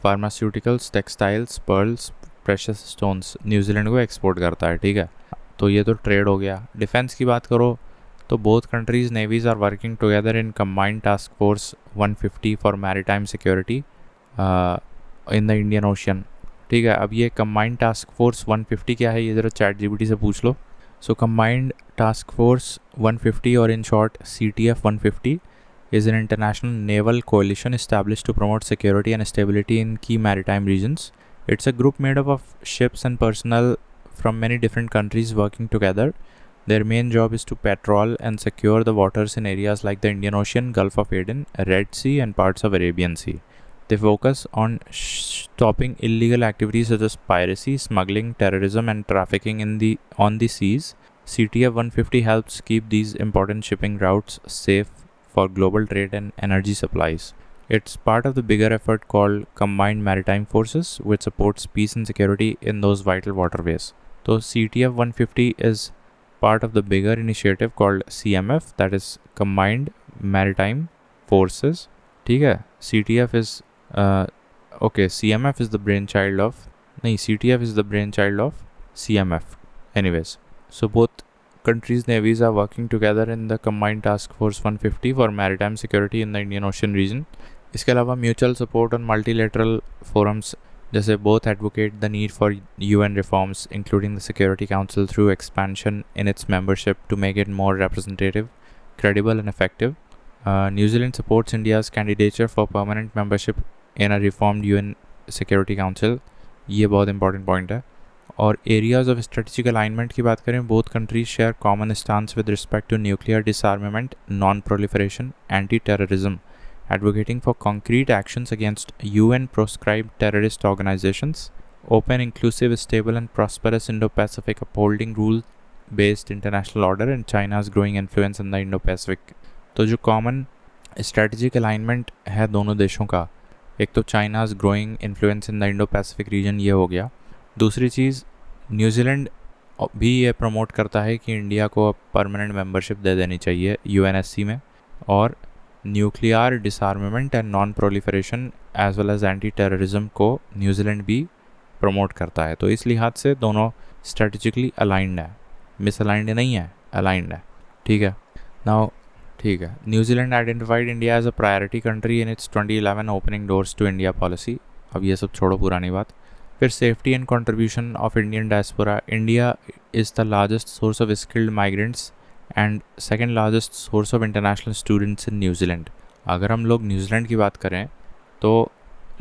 Pharmaceuticals, textiles, pearls, precious stones New Zealand को एक्सपोर्ट करता है। ठीक है, तो ये तो ट्रेड हो गया। डिफेंस की बात करो तो both countries navies are working together in combined task force 150 for maritime security in the Indian Ocean. ठीक है, अब ये कंबाइंड टास्क फोर्स 150 क्या है, ये ज़रा ChatGPT से पूछ लो। सो कंबाइंड टास्क फोर्स 150, और in short CTF 150, is an international naval coalition established to promote security and stability in key maritime regions. It's a group made up of ships and personnel from many different countries working together. Their main job is to patrol and secure the waters in areas like the Indian Ocean, Gulf of Aden, Red Sea, and parts of Arabian Sea. They focus on stopping illegal activities such as piracy, smuggling, terrorism, and trafficking on the seas. CTF 150 helps keep these important shipping routes safe for global trade and energy supplies. It's part of the bigger effort called Combined Maritime Forces, which supports peace and security in those vital waterways. So CTF 150 is part of the bigger initiative called CMF, that is Combined Maritime Forces. ठीक है, CTF is CMF is the brainchild of CTF is the brainchild of CMF. Anyways, so both countries' navies are working together in the Combined Task Force 150 for maritime security in the Indian Ocean region. इसके अलावा mutual support on multilateral forums, जैसे both advocate the need for UN reforms, including the Security Council, through expansion in its membership to make it more representative, credible and effective. New Zealand supports India's candidature for permanent membership in a reformed UN Security Council. ये बहुत important point है। और areas of strategic alignment की बात करें, both countries share common stance with respect to nuclear disarmament, non proliferation, anti terrorism, advocating for concrete actions against UN proscribed terrorist organizations, open, inclusive, stable and prosperous Indo-Pacific, upholding rule-based international order and China's growing influence in the Indo-Pacific। तो जो common strategic alignment है दोनों देशों का, एक तो China's growing influence in the Indo Pacific region, ये हो गया। दूसरी चीज़, न्यूजीलैंड भी ये प्रमोट करता है कि इंडिया को अब परमानेंट मेंबरशिप दे देनी चाहिए UNSC में, और nuclear disarmament and non proliferation as well as anti terrorism को न्यूजीलैंड भी प्रमोट करता है। तो इस लिहाज से दोनों स्ट्रेटेजिकली अलाइंड है, मिसअलाइंड नहीं है, अलाइंड है। ठीक है, नाउ ठीक है, New Zealand identified India as a priority country in its 2011 opening doors to India policy. अब ये सब छोड़ो, पुरानी बात। फिर safety and contribution of Indian diaspora, India is the largest source of skilled migrants and second largest source of international students in New Zealand. अगर हम लोग न्यूजीलैंड की बात करें तो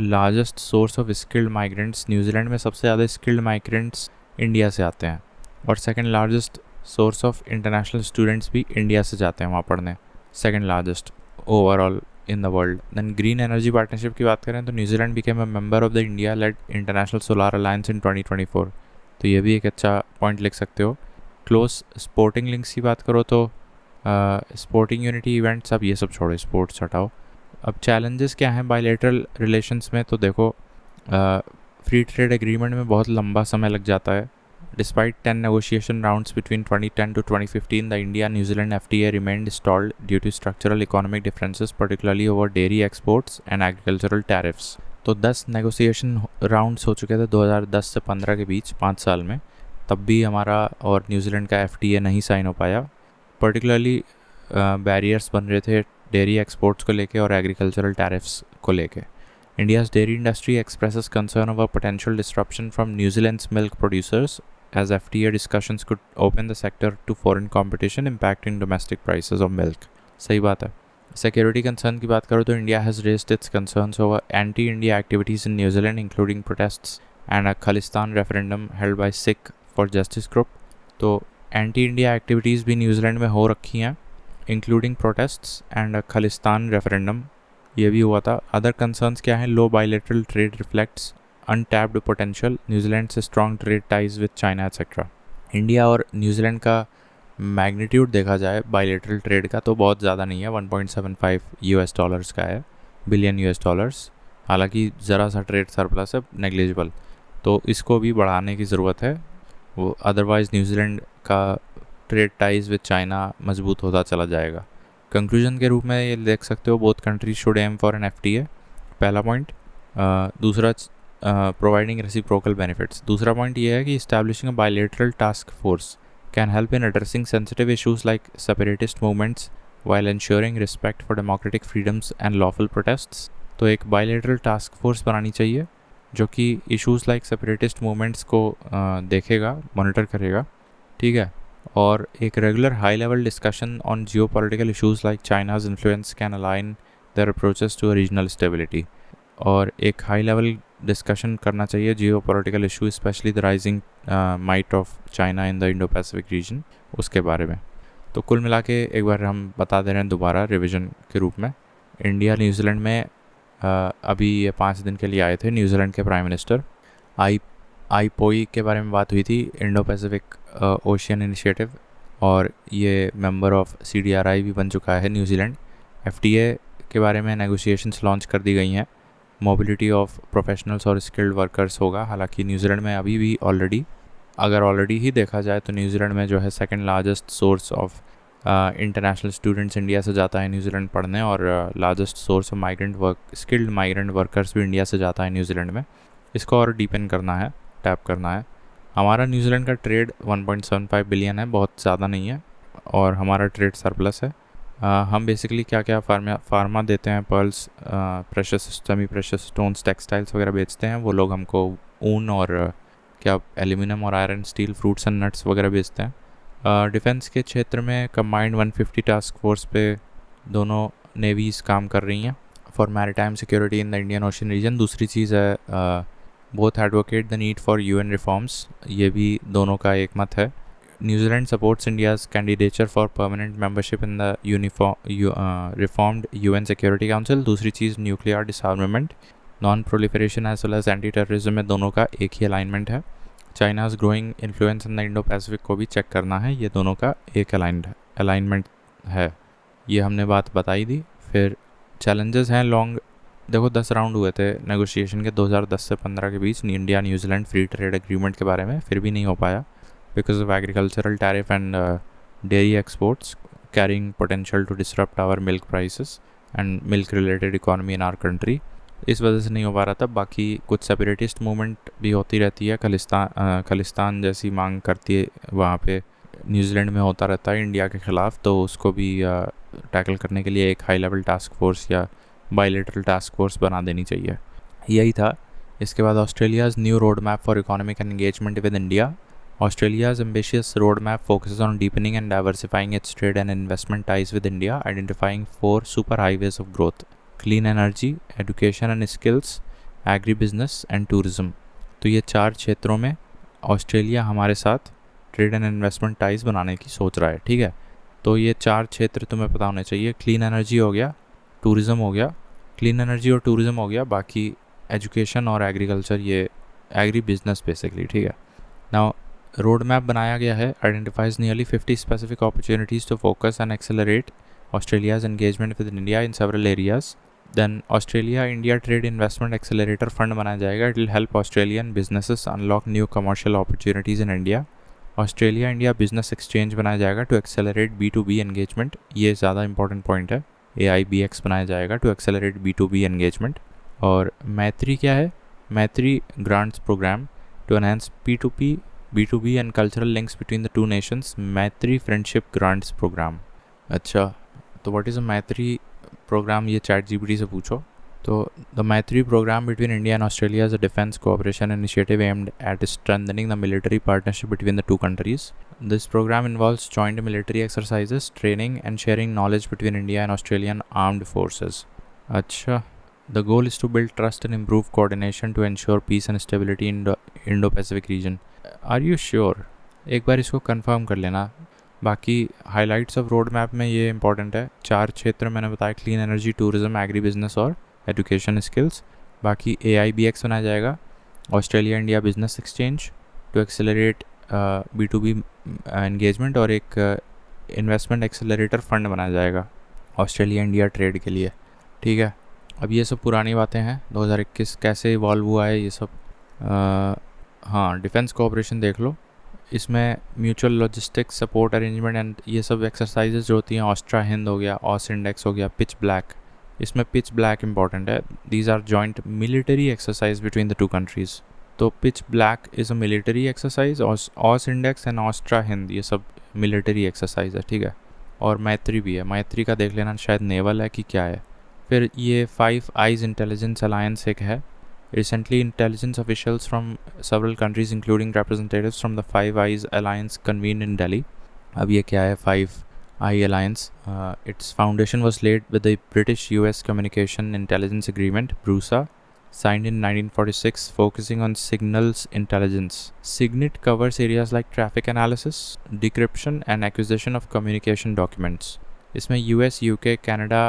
largest source of skilled migrants, New Zealand में सबसे ज़्यादा स्किल्ड माइग्रेंट्स इंडिया से आते हैं, और second largest source of international students भी इंडिया से जाते हैं वहाँ पढ़ने, second largest overall in the world. Then green energy partnership की बात करें तो New Zealand became a member of the India led international solar alliance in 2024। तो ये भी एक अच्छा पॉइंट लिख सकते हो। क्लोज स्पोर्टिंग लिंक्स की बात करो तो स्पोर्टिंग यूनिटी इवेंट्स, अब ये सब छोड़ो, स्पोर्ट्स हटाओ। अब चैलेंजेस क्या हैं बायलैटरल रिलेशंस में, तो देखो फ्री ट्रेड एग्रीमेंट में बहुत लंबा समय लग जाता है। Despite 10 negotiation rounds between 2010 to 2015, the India-New Zealand FTA remained stalled due to structural economic differences, particularly over dairy exports and agricultural tariffs. तो 10 negotiation rounds हो चुके थे 2010 से 15 के बीच, 5 साल में, तब भी हमारा और न्यूजीलैंड का FTA नहीं साइन हो पाया। पर्टिकुलरली बैरियर्स बन रहे थे डेयरी एक्सपोर्ट्स को लेके और एग्रीकल्चरल टैरिफ्स को लेके। India's dairy industry expresses concern over potential disruption from New Zealand's milk producers as FTA discussions could open the sector to foreign competition impacting domestic prices of milk. सही बात है. Security concern की बात करो तो India has raised its concerns over anti India activities in New Zealand including protests and a Khalistan referendum held by Sikh for justice group. तो anti India activities भी New Zealand में हो रखी हैं including protests and a Khalistan referendum, ये भी हुआ था. अदर कंसर्न्स क्या हैं? Low bilateral trade reflects untapped potential, New Zealand से strong trade ties with China etcetera. India और न्यूजीलैंड का मैग्नीट्यूड देखा जाए बायलैटरल ट्रेड का तो बहुत ज़्यादा नहीं है, $1.75 का है, बिलियन US. हालांकि ज़रा सा ट्रेड सरप्लस है, नेग्लिजिबल. तो इसको भी बढ़ाने की ज़रूरत है. वो अदरवाइज़ न्यूजीलैंड का ट्रेड टाइज विद चाइना मजबूत होता चला जाएगा. कंक्लूजन के रूप में ये देख सकते हो, both countries should aim for an FTA, पहला पॉइंट. दूसरा प्रोवाइडिंग रेसिप्रोकल बेनिफिट्स. दूसरा पॉइंट ये है कि establishing a bilateral task force can help in addressing sensitive issues like separatist movements while ensuring respect for democratic freedoms and lawful protests. तो एक bilateral task force बनानी चाहिए जो कि issues like separatist movements को देखेगा, monitor करेगा, ठीक है. और एक regular high level discussion on geopolitical issues like China's influence can align their approaches to regional stability. और एक हाई लेवल डिस्कशन करना चाहिए geo political issue, specially the rising might of China in the Indo Pacific reason, उसके बारे में. तो कुल मिला के एक बार हम बता दे रहे हैं दोबारा रिवीजन के रूप में. इंडिया न्यूजीलैंड में अभी ये 5 दिन के लिए आए थे न्यूजीलैंड के प्राइम मिनिस्टर. आईपोई के बारे में बात हुई थी, इंडो पैसिफिक ओशियन इनिशिएटिव, और ये मेंबर ऑफ CDRI भी बन चुका है न्यूजीलैंड. FTA के बारे में नेगोशिएशंस लॉन्च कर दी गई हैं. मोबिलिटी ऑफ प्रोफेशनल्स और स्किल्ड वर्कर्स होगा. हालांकि न्यूजीलैंड में अभी भी ऑलरेडी ही देखा जाए तो न्यूजीलैंड में जो है second largest source of international students India से जाता है न्यूजीलैंड पढ़ने, और largest source of skilled migrant workers भी इंडिया से जाता है न्यूजीलैंड में. इसको और डीपन करना है, टैप करना है. हमारा न्यूजीलैंड का ट्रेड 1.75 बिलियन है, बहुत ज़्यादा नहीं है, और हमारा ट्रेड सरप्लस है. हम बेसिकली क्या फार्मा देते हैं, pearls, precious semi precious stones, textiles वगैरह बेचते हैं. वो लोग हमको ऊन और एल्यूमिनियम और iron, steel, fruits and nuts वगैरह बेचते हैं. डिफेंस के क्षेत्र में कंबाइंड 150 टास्क फोर्स पे दोनों नेवीज़ काम कर रही हैं for maritime security in the Indian ocean region. दूसरी चीज़ है both advocate the need for UN reforms, ये भी दोनों का एक मत है. New Zealand supports India's candidature for permanent membership in the reformed UN Security Council. दूसरी चीज़ nuclear disarmament, non proliferation as well as anti terrorism में दोनों का एक ही अलाइनमेंट है. China's growing influence in the Indo Pacific को भी चेक करना है, ये दोनों का एक अलाइनमेंट है. ये हमने बात बताई दी. फिर चैलेंजेस हैं लॉन्ग. देखो 10 राउंड हुए थे नेगोशिएशन के 2010 से 15 के बीच India New Zealand free trade agreement के बारे में, फिर भी नहीं हो पाया because of agricultural tariff and dairy exports carrying potential to disrupt our milk prices and milk related economy in our country. इस वजह से नहीं हो पा रहा था. बाकी कुछ सेपरेटिस्ट मूवमेंट भी होती रहती है, खालिस्तान जैसी मांग करती है वहाँ पे, न्यूजीलैंड में होता रहता है इंडिया के ख़िलाफ़. तो उसको भी टैकल करने के लिए एक हाई लेवल टास्क फोर्स या बायलैटरल टास्क फोर्स बना देनी चाहिए. यही था. इसके बाद Australia's new road map for economic engagement with India. Australia's ambitious roadmap focuses on deepening and diversifying its trade and investment ties with India, identifying 4 super highways of growth: clean energy, education and skills, agribusiness and tourism. तो ये 4 क्षेत्रों में Australia हमारे साथ trade and investment ties बनाने की सोच रहा है, ठीक है. तो ये 4 क्षेत्र तुम्हें पता होने चाहिए. क्लीन एनर्जी हो गया, टूरिज़म हो गया, क्लीन एनर्जी और टूरिज़म हो गया. बाकी एजुकेशन और एग्रीकल्चर, ये एग्री बिजनेस बेसिकली, ठीक है. नाउ रोड मैप बनाया गया है, identifies nearly 50 specific opportunities to focus and accelerate Australia's engagement with India in several areas. Then Australia India trade investment accelerator fund बनाया जाएगा. It will help Australian businesses unlock new commercial opportunities in India. Australia India business exchange बनाया जाएगा to accelerate B2B engagement. ये ज़्यादा important point है. AIBX बनाया जाएगा to accelerate B2B engagement. और मैत्री क्या है? Maitri grants program to enhance B2B and cultural links between the two nations. Maitri friendship grants program. अच्छा, तो व्हाट इज़ अ मैत्री प्रोग्राम? ये ChatGPT से पूछो. तो the Maitri program between India and Australia is a defence cooperation initiative aimed at strengthening the military partnership between the two countries. This program involves joint military exercises, training, and sharing knowledge between India and Australian armed forces. अच्छा, the goal is to build trust and improve coordination to ensure peace and stability in the Indo-Pacific region. Are you sure? एक बार इसको confirm कर लेना. बाकी highlights of road map में ये important है. 4 क्षेत्र मैंने बताया, clean energy, tourism, agri business और एजुकेशन स्किल्स. बाकी AIBX बनाया जाएगा, Australia India business exchange, to accelerate B2B engagement, और एक इन्वेस्टमेंट एक्सेलरेटर फंड बनाया जाएगा ऑस्ट्रेलिया इंडिया ट्रेड के लिए. ठीक है, अब ये सब पुरानी बातें हैं. 2021 कैसे इवॉल्व हुआ है ये सब. हाँ, डिफेंस कोऑपरेशन देख लो. इसमें mutual logistics support arrangement and ये सब एक्सरसाइजेज जो होती हैं, ऑस्ट्रा हिंद हो गया, ऑस इंडेक्स हो गया, पिच ब्लैक. इसमें पिच ब्लैक इंपॉर्टेंट है. These are joint military exercise between the two countries. तो pitch black is a military exercise, AUSINDEX and AustraHind ये सब मिलिट्री एक्सरसाइज है. ठीक है, और मैत्री भी है. मैत्री का देख लेना, शायद नेवल है कि क्या है. फिर ये 5 आइज़ इंटेलिजेंस अलायंस एक है. Recently, intelligence officials from several countries, including representatives from the Five Eyes Alliance, convened in Delhi. अब ये क्या है Five Eye Alliance? Its foundation was laid with the British-US Communication Intelligence Agreement (BRUSA), signed in 1946, focusing on signals intelligence. SIGINT covers areas like traffic analysis, decryption, and acquisition of communication documents. इसमें US, UK, Canada,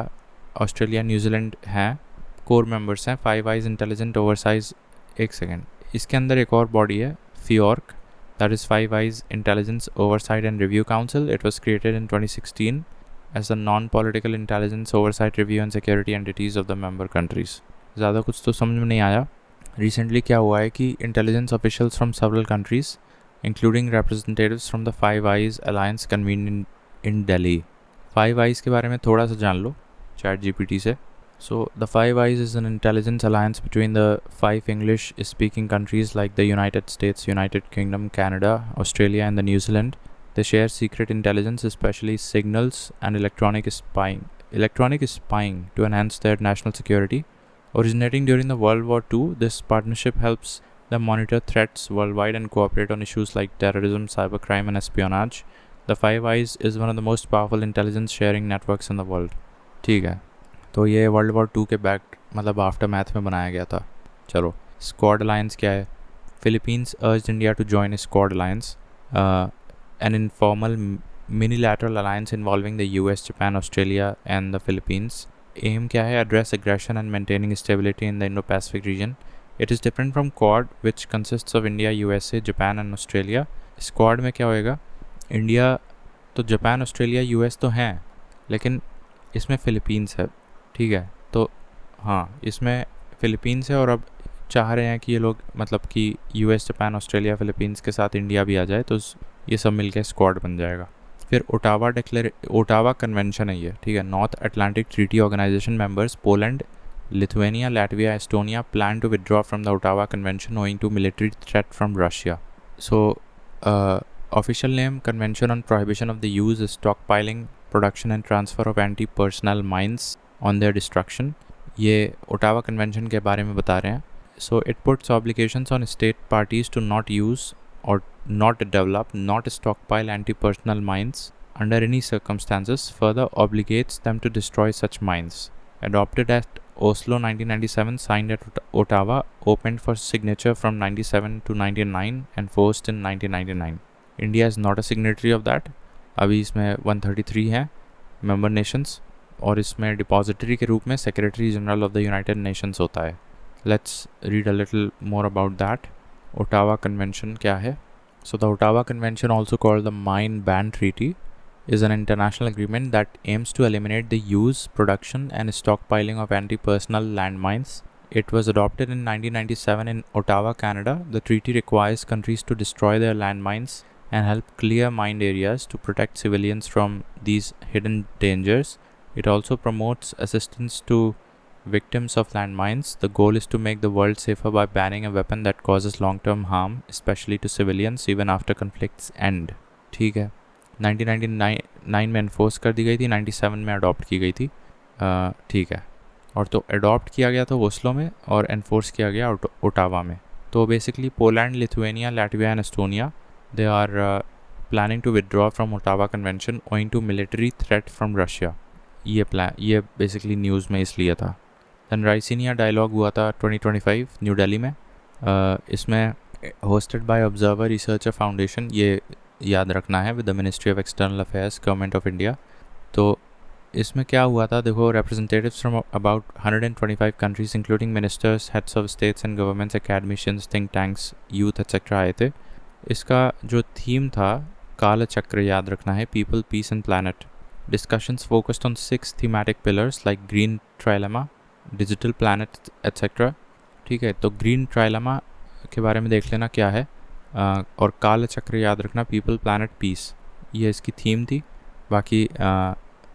Australia, New Zealand हैं, core members हैं. 5 eyes intelligence oversight. एक second, इसके अंदर एक और body है FIORC, that is 5 eyes intelligence oversight and review council. It was created in 2016 as a non political intelligence oversight review and security entities of the member countries. ज़्यादा कुछ तो समझ में नहीं आया. रिसेंटली क्या हुआ है कि intelligence officials from several countries including representatives from the 5 eyes alliance convene in Delhi. 5 eyes के बारे में थोड़ा सा जान लो ChatGPT से. So the Five Eyes is an intelligence alliance between the 5 English-speaking countries like the United States, United Kingdom, Canada, Australia, and the New Zealand. They share secret intelligence, especially signals and electronic spying to enhance their national security. Originating during the World War II, this partnership helps them monitor threats worldwide and cooperate on issues like terrorism, cybercrime, and espionage. The Five Eyes is one of the most powerful intelligence sharing networks in the world. ठीक है, तो ये world war 2 के back मतलब after math में बनाया गया था. चलो, स्क्वाड अलायंस क्या है? Philippines urged India to join squad alliance, an informal minilateral alliance involving the US, Japan, Australia and the Philippines. Aim क्या है? Address aggression and maintaining stability in the Indo Pacific region. It is different from quad which consists of India, USA, Japan and Australia. Squad में क्या होएगा? India तो Japan, Australia, US तो हैं, लेकिन इसमें फ़िलीपींस है. ठीक है, तो हाँ, इसमें फ़िलीपींस है और अब चाह रहे हैं कि ये लोग मतलब कि US, जापान, ऑस्ट्रेलिया, फ़िलीपींस के साथ इंडिया भी आ जाए, तो ये सब मिलके स्क्वाड बन जाएगा. फिर ओटावा कन्वेंशन है ये. ठीक है, North Atlantic treaty organisation members Poland, Lithuania, Latvia, Estonia plan to withdraw from the Ottawa convention owing to military threat from Russia. So official name convention on prohibition of the use, stockpiling, production and transfer of anti personnel mines on their destruction. ये Ottawa convention के बारे में बता रहे हैं. So it puts obligations on state parties to not use और not develop, not stockpile anti personnel mines under any circumstances, further obligates them to destroy such mines. Adopted at Oslo 1997, signed at Ottawa, opened for signature from 97 to 99 and forced in 1999. India is not a signatory of that. अभी इसमें 133 हैं member Nations और इसमें depository के रूप में secretary general of the United Nations होता है. Let's read a little more about that. Ottawa convention क्या है? So the Ottawa convention, also called the mine ban treaty, is an international agreement that aims to eliminate the use, production, and stockpiling of anti-personnel landmines. It was adopted in 1997 in Ottawa, Canada. The treaty requires countries to destroy their landmines and help clear mined areas to protect civilians from these hidden dangers. It also promotes assistance to victims of landmines. The goal is to make the world safer by banning a weapon that causes long-term harm, especially to civilians, even after conflicts end. ठीक है, 1999 में enforce कर दी गई थी, 97 में adopt की गई थी. ठीक है, और तो अडॉप्ट किया गया था ओस्लो में और एनफोर्स किया गया ओटावा में। तो basically Poland, Lithuania, Latvia and Estonia they are planning to withdraw from Ottawa convention owing to military threat from Russia. ये बेसिकली न्यूज़ में इसलिए था। दैन राइसिनिया डायलॉग हुआ था 2025 न्यू दिल्ली में। इसमें hosted by observer researcher foundation, ये याद रखना है, with the ministry of external affairs, government of India. तो इसमें क्या हुआ था देखो, representatives from about 125 countries including ministers, heads of states and governments, academicians, think tanks, youth etcetera आए थे। इसका जो थीम था काल चक्र, याद रखना है, people, peace and planet. Discussions focused on 6 thematic pillars like green trilemma, digital planet etcetera. ठीक है, तो ग्रीन ट्राइलेमा के बारे में देख लेना क्या है, और काल चक्र याद रखना, पीपल, प्लानट, पीस, ये इसकी थीम थी। बाकी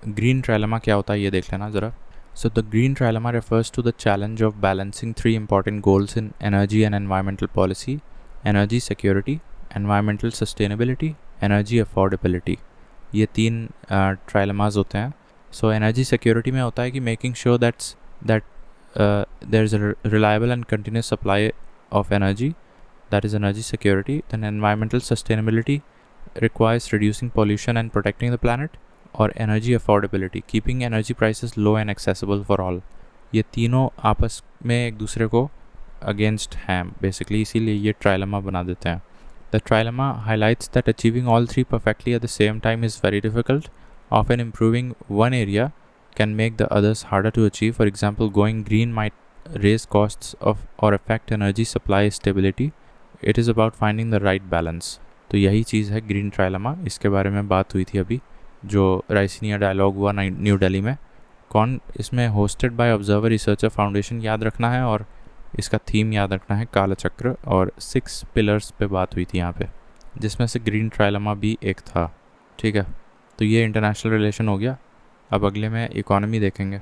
ग्रीन ट्राइलेमा क्या होता है ये देख लेना ज़रा। So the green trilemma refers to the challenge of balancing 3 important goals in energy and environmental policy: energy security, environmental sustainability, energy affordability. ये 3 ट्राइलेमाज होते हैं। सो एनर्जी सिक्योरिटी में होता है कि making sure that there is a reliable and continuous supply of energy, that is energy security. Then environmental sustainability requires reducing pollution and protecting the planet, or energy affordability, keeping energy prices low and accessible for all. ये तीनों आपस में एक दूसरे को against हैं basically, इसीलिए ये ट्राइलेमा बना देते हैं। The trilemma highlights that achieving all three perfectly at the same time is very difficult. Often improving one area can make the others harder to achieve. For example, going green might raise costs of or affect energy supply stability. It is about finding the right balance. तो यही चीज़ है green trilemma. इसके बारे में बात हुई थी अभी, जो राइसिनिया डायलॉग हुआ न्यू दिल्ली में। कौन इसमें hosted by observer researcher foundation याद रखना है, और इसका थीम याद रखना है काला चक्र, और 6 पिलर्स पे बात हुई थी यहाँ पे, जिसमें से ग्रीन ट्राइलेमा भी एक था। ठीक है, तो ये इंटरनेशनल रिलेशन हो गया। अब अगले में इकोनॉमी देखेंगे।